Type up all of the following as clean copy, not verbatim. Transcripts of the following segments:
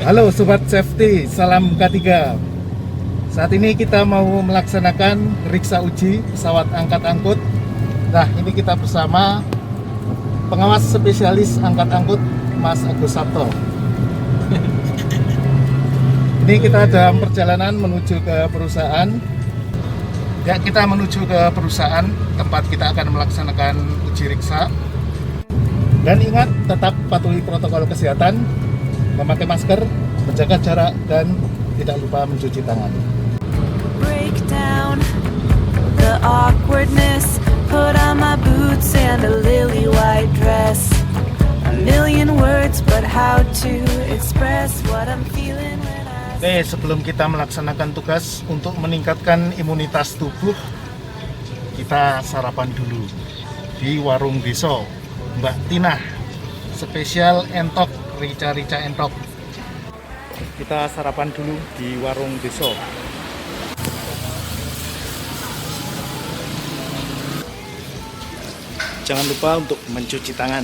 Halo Sobat Safety, salam K3. Saat ini kita mau melaksanakan periksa uji pesawat angkat-angkut. Nah, ini kita bersama pengawas spesialis angkat-angkut Mas Agus Sabto. Ini kita dalam perjalanan menuju ke perusahaan. Ya, kita menuju ke perusahaan tempat kita akan melaksanakan uji riksa. Dan ingat, tetap patuhi protokol kesehatan, memakai masker, menjaga jarak, dan tidak lupa mencuci tangan. Break down the awkwardness, put on my boots and a lily white dress. A million words, but how to express what I'm feeling when I... Oke, sebelum kita melaksanakan tugas untuk meningkatkan imunitas tubuh, kita sarapan dulu di warung Deso Mbak Tina, spesial entok, rica-rica entok. Kita sarapan dulu di warung Deso. Jangan lupa untuk mencuci tangan.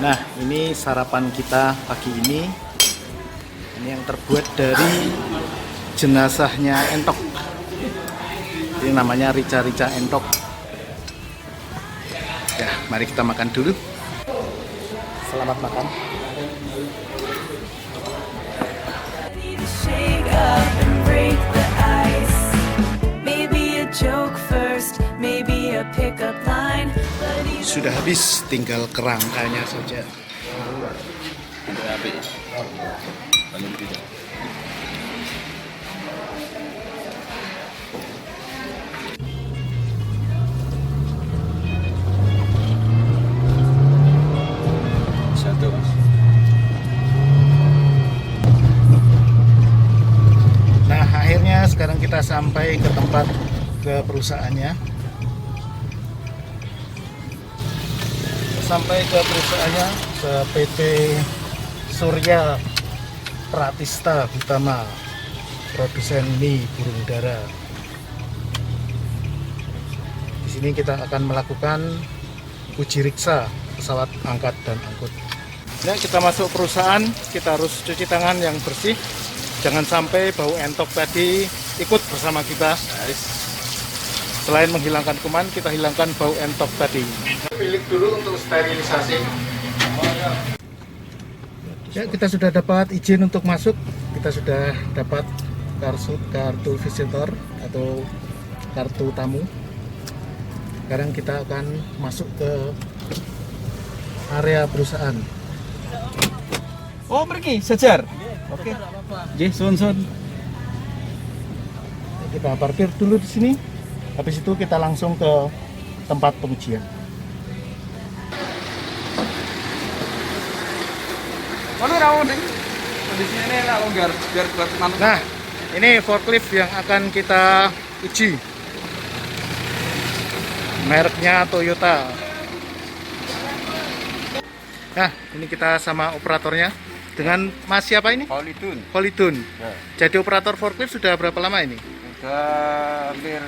Nah, ini sarapan kita pagi ini. Ini yang terbuat dari jenazahnya entok. Ini namanya rica-rica entok. Ya, mari kita makan dulu. Selamat makan. Shake up and break the ice. Maybe a joke first, maybe a pickup line. Sudah habis, tinggal kerangkanya saja. Paling tidak. Satu, Mas. Nah, akhirnya sekarang kita sampai ke tempat ke perusahaannya. Sampai ke perusahaannya, ke PT Surya Pratista Utama, produsen mie burung dara. Di sini kita akan melakukan uji riksa pesawat angkat dan angkut. Ya, kita masuk perusahaan, kita harus cuci tangan yang bersih. Jangan sampai bau entok tadi ikut bersama kita. Selain menghilangkan kuman, kita hilangkan bau entok tadi. Pilih dulu untuk sterilisasi. Ya, kita sudah dapat izin untuk masuk. Kita sudah dapat kartu visitor atau kartu tamu. Sekarang kita akan masuk ke area perusahaan. Oh, pergi sejar. Oke. Nggih, sun. Kita parkir dulu di sini. Habis itu kita langsung ke tempat pengujian. Nah, ini forklift yang akan kita uji. Mereknya Toyota. Nah, ini kita sama operatornya. Dengan Mas siapa ini? Holidun. Ya. Jadi operator forklift sudah berapa lama ini? Sudah hampir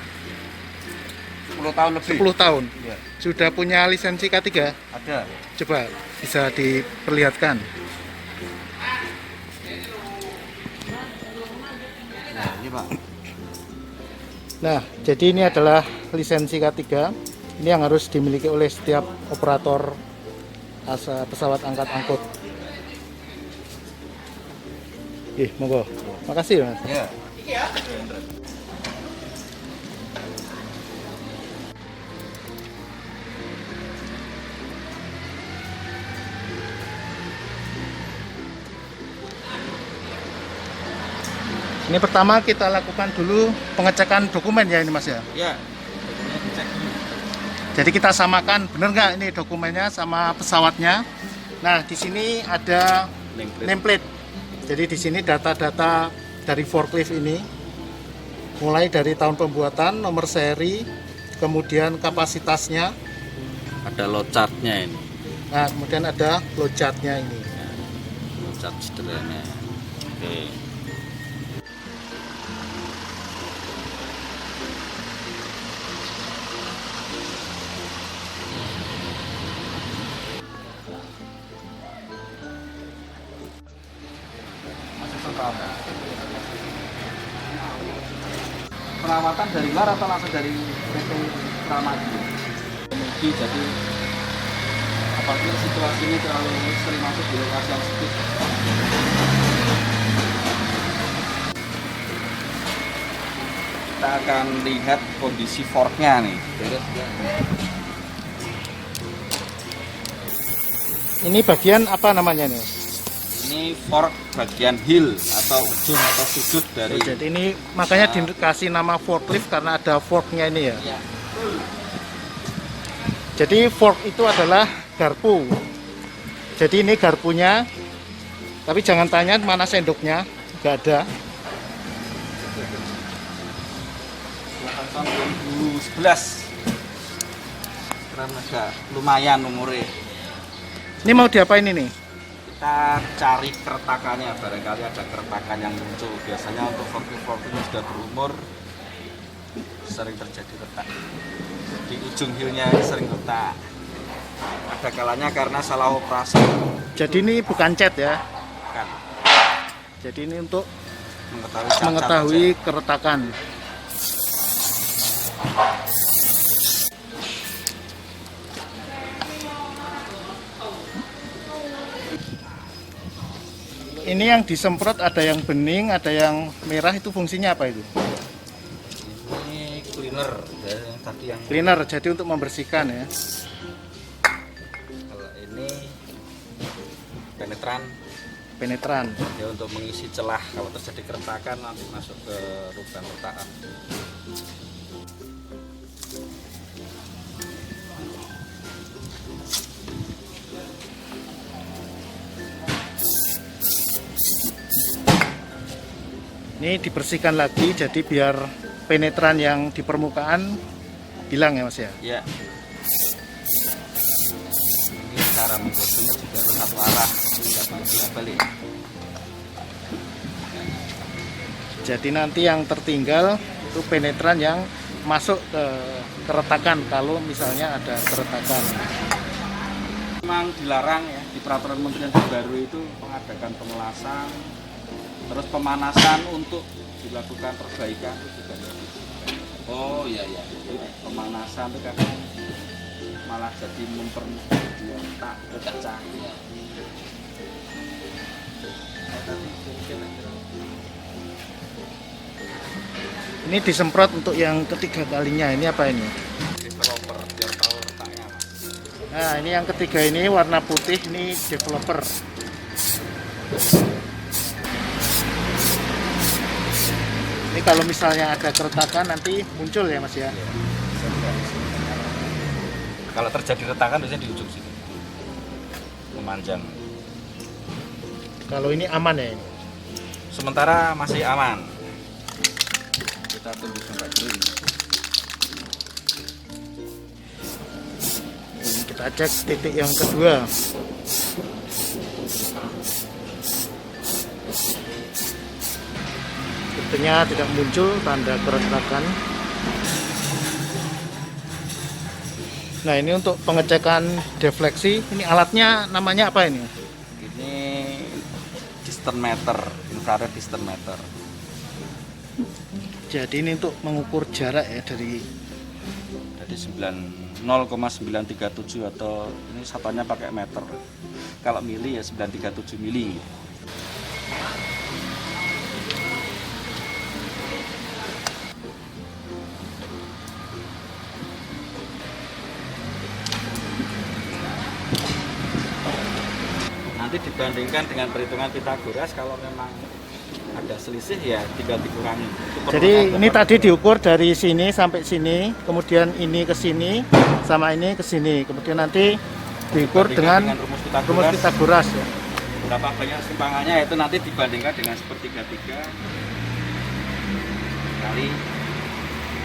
10 tahun lebih. 10 tahun. Ya. Sudah punya lisensi K3? Ada. Coba bisa diperlihatkan. Nah, ini Pak. Nah, jadi ini adalah lisensi K3. Ini yang harus dimiliki oleh setiap operator pesawat angkat-angkut. Monggo. Makasih, Mas. Ya. Ini pertama kita lakukan dulu pengecekan dokumen ya ini Mas ya. Ya. Jadi kita samakan bener nggak ini dokumennya sama pesawatnya. Nah, di sini ada nameplate. Jadi di sini data-data dari forklift ini, mulai dari tahun pembuatan, nomor seri, kemudian kapasitasnya. Ada load chart-nya ini. Nah, kemudian ada load chart-nya ini. Ya. Load chart sederhana. Oke. Perawatan dari luar atau langsung dari PT Pramadi? Jadi apabila situasi ini terlalu sering masuk di lokasi yang sempit. Kita akan lihat kondisi forknya nih. Ini bagian apa namanya nih? Ini fork bagian heel atau ujung atau sudut dari. Jadi ini makanya dikasih nama forklift karena ada forknya ini ya. Ya. Jadi fork itu adalah garpu. Jadi ini garpunya. Tapi jangan tanya mana sendoknya, nggak ada. Tahun 2011. Keren agak lumayan umurnya. Ini mau diapain ini? Kita cari keretakannya, barangkali ada keretakan yang muncul. Biasanya untuk forklift yang sudah berumur sering terjadi retak. Di ujung heelnya sering retak. Ada kalanya karena salah operasi. Jadi ini bukan cat ya. Kan Jadi ini untuk mengetahui cacat mengetahui aja. keretakan. Ini yang disemprot ada yang bening, ada yang merah, itu fungsinya apa itu? Ini cleaner ya, yang tadi yang Cleaner, jadi untuk membersihkan ya. kalau ini penetran Penetran. ya, untuk mengisi celah kalau terjadi keretakan nanti masuk ke lubang retakan. Ini dibersihkan lagi, jadi biar penetran yang di permukaan hilang ya mas ya. Ya. Ini cara menggosoknya juga harus satu arah, tidak boleh bolak-balik. Jadi nanti yang tertinggal itu penetran yang masuk ke keretakan kalau misalnya ada keretakan. Memang dilarang ya di peraturan Menteri yang baru itu mengadakan pengelasan, terus pemanasan untuk dilakukan perbaikan itu juga. Oh iya iya. Pemanasan itu kadang malah jadi mempermudah dia tak pecah. Ini disemprot untuk yang ketiga kalinya, ini apa ini? Developer biar tahu letaknya. Nah ini yang ketiga ini warna putih, ini developer. Ini kalau misalnya ada keretakan nanti muncul ya mas ya. Kalau terjadi retakan biasanya di ujung sini, memanjang. Kalau ini aman ya ini. Sementara masih aman. Kita tunggu sampai kering. Ini kita cek titik yang kedua. Titiknya tidak muncul tanda keretakan. Nah ini untuk pengecekan defleksi, ini alatnya namanya apa ini? Ini distance meter, infrared distance meter. Jadi ini untuk mengukur jarak ya dari Jadi 0,937 atau ini satuannya pakai meter. Kalau mili ya 937 mili. Nanti dibandingkan dengan perhitungan Pythagoras, kalau memang ada selisih ya tinggal dikurangi. Itu Jadi perlukan ini berapa? tadi diukur dari sini sampai sini, kemudian ini ke sini, sama ini ke sini. Kemudian nanti diukur Dibandingkan dengan rumus rumus Pythagoras. Pythagoras ya. Berapa banyak simpangannya itu nanti dibandingkan dengan sepertiga kali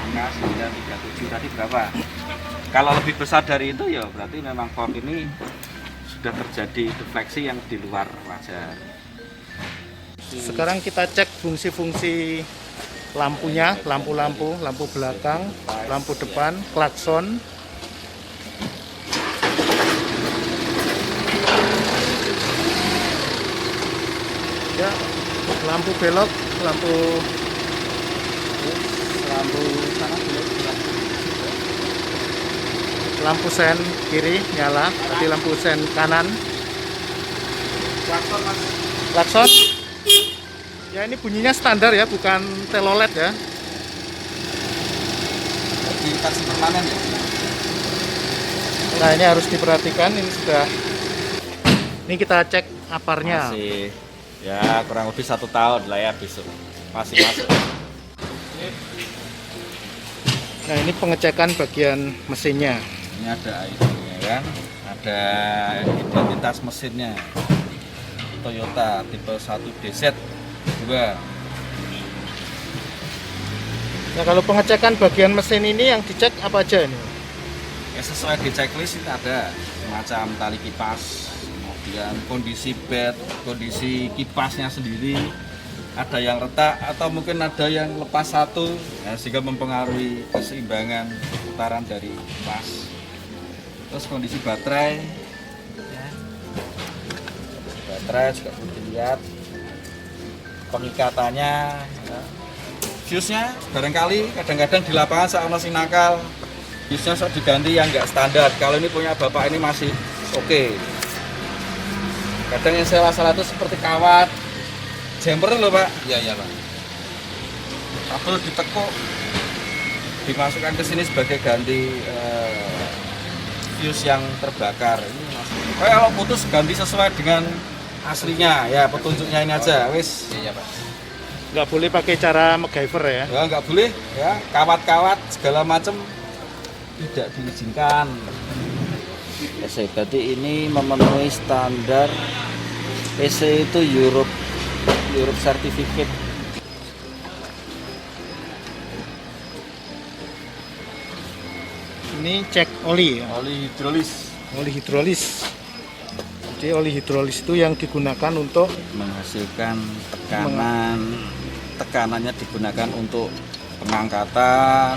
angka 937 tadi berapa. Kalau lebih besar dari itu ya berarti memang fork ini sudah terjadi defleksi yang di luar wajar. Sekarang kita cek fungsi-fungsi lampunya, lampu-lampu, lampu belakang, lampu depan, klakson. Ya, lampu belok, lampu sana belok. lampu sen kiri nyala, tadi lampu sen kanan. Klakson mas. Klakson. Ya ini bunyinya standar ya, bukan telolet ya. Di taksi permanen ya. Nah ini harus diperhatikan, ini sudah. Ini kita cek aparnya. Masih ya kurang lebih 1 tahun lah ya besok. Masih masuk. Nah ini pengecekan bagian mesinnya. Ini ada ID-nya kan, ada identitas mesinnya. Toyota tipe 1 DZ 2. Nah kalau pengecekan bagian mesin ini yang dicek apa aja ini? Ya sesuai di checklist ini ada semacam tali kipas, kemudian kondisi bed, kondisi kipasnya sendiri, ada yang retak atau mungkin ada yang lepas satu, ya, sehingga mempengaruhi keseimbangan putaran dari kipas. Terus kondisi baterai, ya. Baterai juga perlu dilihat, pengikatannya, ya. Fuse-nya barangkali kadang-kadang di lapangan saat masih nakal, fuse-nya diganti yang nggak standar. Kalau ini punya bapak ini masih oke. Kadang yang salah itu seperti kawat, jumper loh pak. Iya pak. Kabel ditekuk, dimasukkan ke sini sebagai ganti fuse yang terbakar. Ini masih. Kalau putus ganti sesuai dengan aslinya, ya petunjuknya ini aja, wis. Iya pak. Nggak boleh pakai cara MacGyver ya? Ya nggak boleh, ya kawat-kawat segala macam tidak diizinkan. EC berarti ini memenuhi standar EC itu Europe Certificate. Ini cek oli ya? Oli hidrolis Oli hidrolis. Jadi oli hidrolis itu yang digunakan untuk Menghasilkan tekanannya digunakan untuk pengangkatan.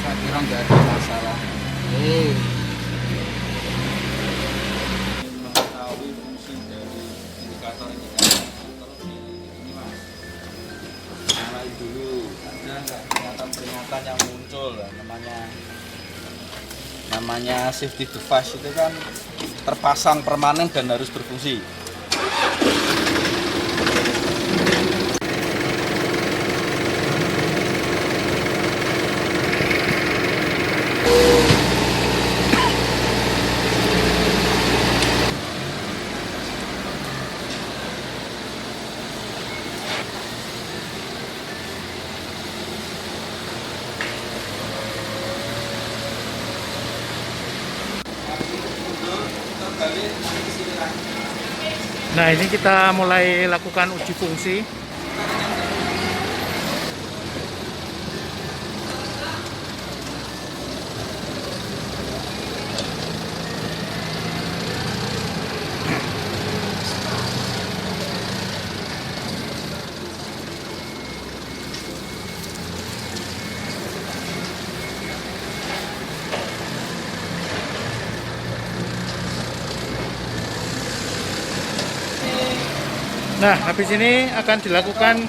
saya kira nggak ada masalah. Mengetahui fungsi dari indikator terus ini mas, nyalain dulu, ada nggak peringatan yang muncul, namanya safety device itu kan terpasang permanen dan harus berfungsi. Nah ini kita mulai lakukan uji fungsi. Nah, habis ini akan dilakukan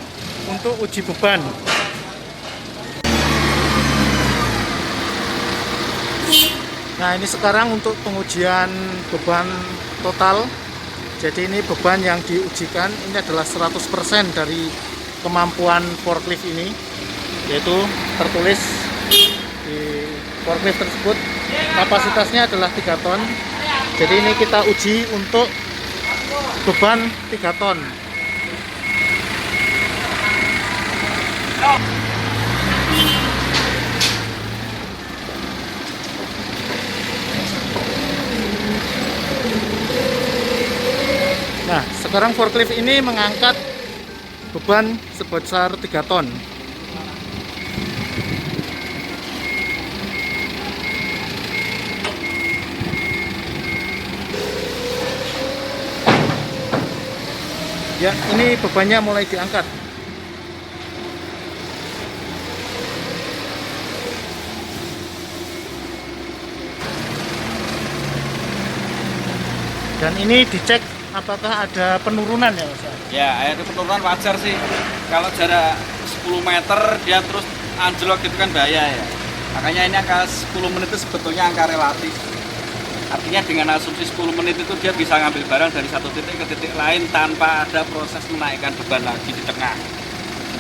untuk uji beban. Nah, ini sekarang untuk pengujian beban total. Jadi ini beban yang diujikan ini adalah 100% dari kemampuan forklift ini, yaitu tertulis di forklift tersebut kapasitasnya adalah 3 ton. Jadi ini kita uji untuk beban 3 ton. Nah, sekarang forklift ini mengangkat beban sebesar 3 ton. Ya, ini bebannya mulai diangkat. Dan ini dicek apakah ada penurunan ya Mas? Ya, air penurunan wajar sih. Kalau jarak 10 meter dia terus anjlok gitu kan bahaya ya. Makanya ini angka 10 menit itu sebetulnya angka relatif. Artinya dengan asumsi 10 menit itu dia bisa ngambil barang dari satu titik ke titik lain tanpa ada proses menaikkan beban lagi di tengah.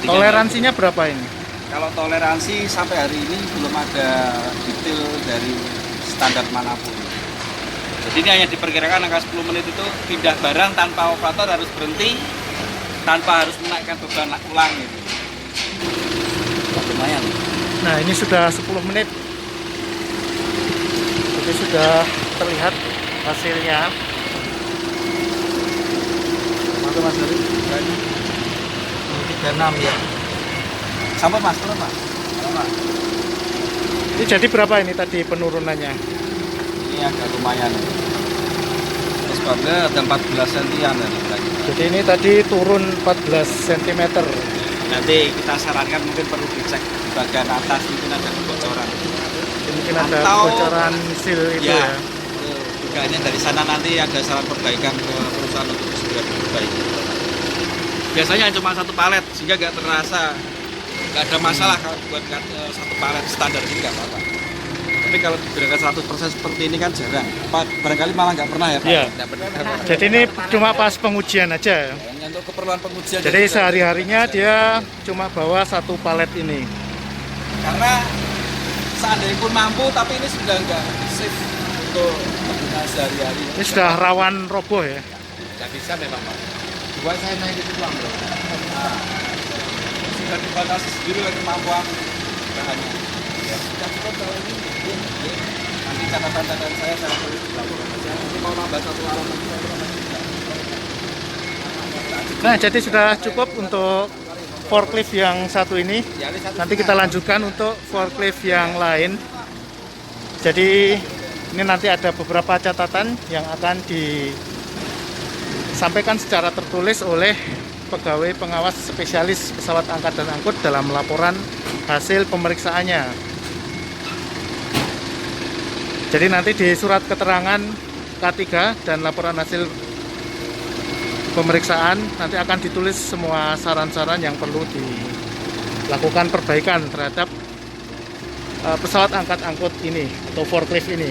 Intinya Toleransinya berapa ini? kalau toleransi sampai hari ini belum ada detail dari standar manapun. Jadi ini hanya diperkirakan angka 10 menit itu pindah barang tanpa operator harus berhenti, tanpa harus menaikkan beban ulang gitu. Lumayan. Nah ini sudah 10 menit. Jadi sudah terlihat hasilnya. Mantap Mas Dari. 36 ya. Sampai Mas, turun Mas. Mas. Ini jadi berapa ini tadi penurunannya? Ini agak lumayan. Terus bangga ada 14 sentian dari tadi. Jadi ini tadi turun 14 cm. Nanti kita sarankan mungkin perlu dicek di bagian atas mungkin ada kebocoran. Mungkin ada Atau- kebocoran sil itu ya. Dugaannya dari sana nanti ada saran perbaikan ke perusahaan untuk segera diperbaiki. Biasanya cuma satu palet sehingga nggak terasa, nggak ada masalah kalau buat satu palet standar ini nggak apa-apa. Tapi kalau diberikan 100% seperti ini kan jarang. Barangkali malah nggak pernah ya Pak? Iya. Nggak pernah. Jadi ini cuma pas pengujian aja. Hanya untuk keperluan pengujian. Jadi sehari-harinya dia cuma bawa satu palet ini. Karena seandainya pun mampu, tapi ini sudah nggak safe untuk penggunaan sehari-hari. Ini sudah rawan roboh ya. Nggak bisa memang Pak. Buat saya naik itu pulang bro. Sudah dibatasi sendiri oleh kemampuan bahannya. Ya, sudah cukup kalau ini. Nanti catatan-catatan saya boleh dilakukan saja. Nanti mau nambah satu halaman saya tambah juga. Nah jadi sudah cukup untuk forklift yang satu ini. Nanti kita lanjutkan untuk forklift yang lain. Jadi ini nanti ada beberapa catatan yang akan disampaikan secara tertulis oleh pegawai pengawas spesialis pesawat angkat dan angkut dalam laporan hasil pemeriksaannya. Jadi nanti di surat keterangan K3 dan laporan hasil pemeriksaan nanti akan ditulis semua saran-saran yang perlu dilakukan perbaikan terhadap pesawat angkat angkut ini atau forklift ini.